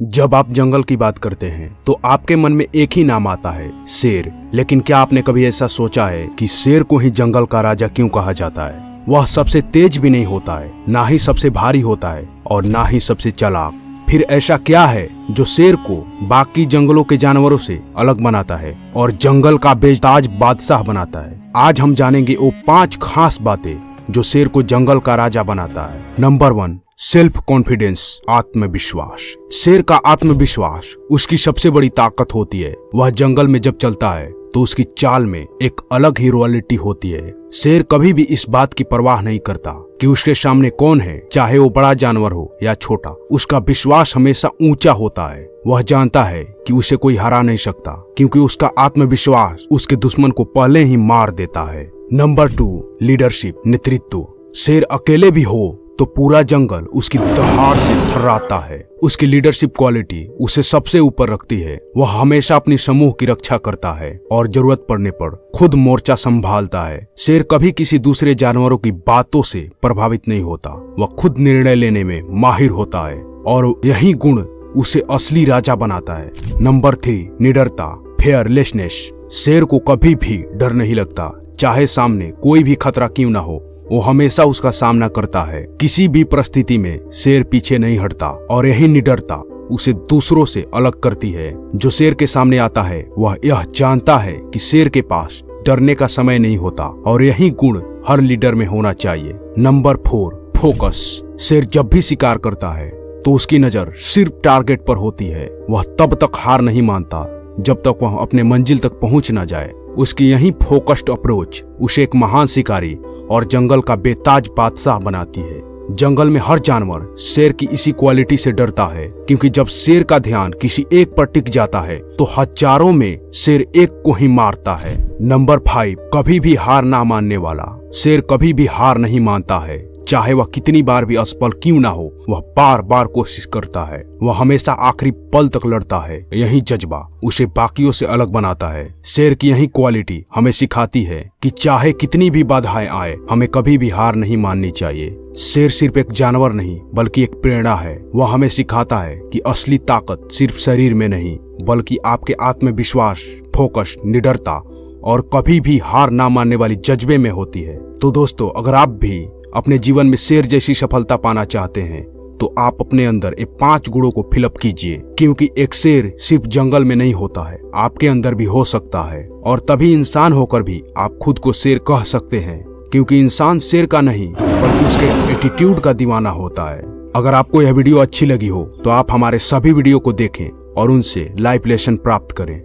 जब आप जंगल की बात करते हैं तो आपके मन में एक ही नाम आता है, शेर। लेकिन क्या आपने कभी ऐसा सोचा है कि शेर को ही जंगल का राजा क्यों कहा जाता है? वह सबसे तेज भी नहीं होता है, ना ही सबसे भारी होता है और ना ही सबसे चालाक। फिर ऐसा क्या है जो शेर को बाकी जंगलों के जानवरों से अलग बनाता है और जंगल का बेताज बादशाह बनाता है? आज हम जानेंगे वो 5 खास बातें जो शेर को जंगल का राजा बनाता है। नंबर 1, सेल्फ कॉन्फिडेंस, आत्मविश्वास। शेर का आत्मविश्वास उसकी सबसे बड़ी ताकत होती है। वह जंगल में जब चलता है तो उसकी चाल में एक अलग ही रॉयलिटी होती है। शेर कभी भी इस बात की परवाह नहीं करता कि उसके सामने कौन है, चाहे वो बड़ा जानवर हो या छोटा। उसका विश्वास हमेशा ऊंचा होता है। वह जानता है कि उसे कोई हरा नहीं सकता, क्योंकि उसका आत्मविश्वास उसके दुश्मन को पहले ही मार देता है। नंबर 2, लीडरशिप, नेतृत्व। शेर अकेले भी हो तो पूरा जंगल उसकी दहाड़ से थर्राता है। उसकी लीडरशिप क्वालिटी उसे सबसे ऊपर रखती है। वह हमेशा अपनी समूह की रक्षा करता है और जरूरत पड़ने पर खुद मोर्चा संभालता है। शेर कभी किसी दूसरे जानवरों की बातों से प्रभावित नहीं होता। वह खुद निर्णय लेने में माहिर होता है और यही गुण उसे असली राजा बनाता है। Number 3, निडरता, fearlessness. शेर को कभी भी डर नहीं लगता, चाहे सामने कोई भी खतरा क्यों ना हो। वो हमेशा उसका सामना करता है। किसी भी परिस्थिति में शेर पीछे नहीं हटता और यही निडरता उसे दूसरों से अलग करती है। जो शेर के सामने आता है वह यह जानता है कि शेर के पास डरने का समय नहीं होता और यही गुण हर लीडर में होना चाहिए। Number 4, focus. शेर जब भी शिकार करता है तो उसकी नजर सिर्फ टारगेट पर होती है। वह तब तक हार नहीं मानता जब तक वह अपने मंजिल तक पहुंच न जाए। उसकी यही फोकस्ड अप्रोच उसे एक महान शिकारी और जंगल का बेताज बादशाह बनाती है। जंगल में हर जानवर शेर की इसी क्वालिटी से डरता है, क्योंकि जब शेर का ध्यान किसी एक पर टिक जाता है तो हजारों में शेर एक को ही मारता है। नंबर 5, कभी भी हार ना मानने वाला। शेर कभी भी हार नहीं मानता है, चाहे वह कितनी बार भी असफल क्यों ना हो। वह बार बार कोशिश करता है। वह हमेशा आखिरी पल तक लड़ता है। यही जज्बा उसे बाकियों से अलग बनाता है। शेर की यही क्वालिटी हमें सिखाती है कि चाहे कितनी भी बाधाएं आए, हमें कभी भी हार नहीं माननी चाहिए। शेर सिर्फ एक जानवर नहीं बल्कि एक प्रेरणा है। वह हमें सिखाता है कि असली ताकत सिर्फ शरीर में नहीं बल्कि आपके आत्मविश्वास, फोकस, निडरता और कभी भी हार ना मानने वाली जज्बे में होती है। तो दोस्तों, अगर आप भी अपने जीवन में शेर जैसी सफलता पाना चाहते हैं तो आप अपने अंदर ये 5 गुणों को फिलअप कीजिए, क्योंकि एक शेर सिर्फ जंगल में नहीं होता है, आपके अंदर भी हो सकता है। और तभी इंसान होकर भी आप खुद को शेर कह सकते हैं, क्योंकि इंसान शेर का नहीं बल्कि उसके एटीट्यूड का दीवाना होता है। अगर आपको यह वीडियो अच्छी लगी हो तो आप हमारे सभी वीडियो को देखें और उनसे लाइफ लेसन प्राप्त करें।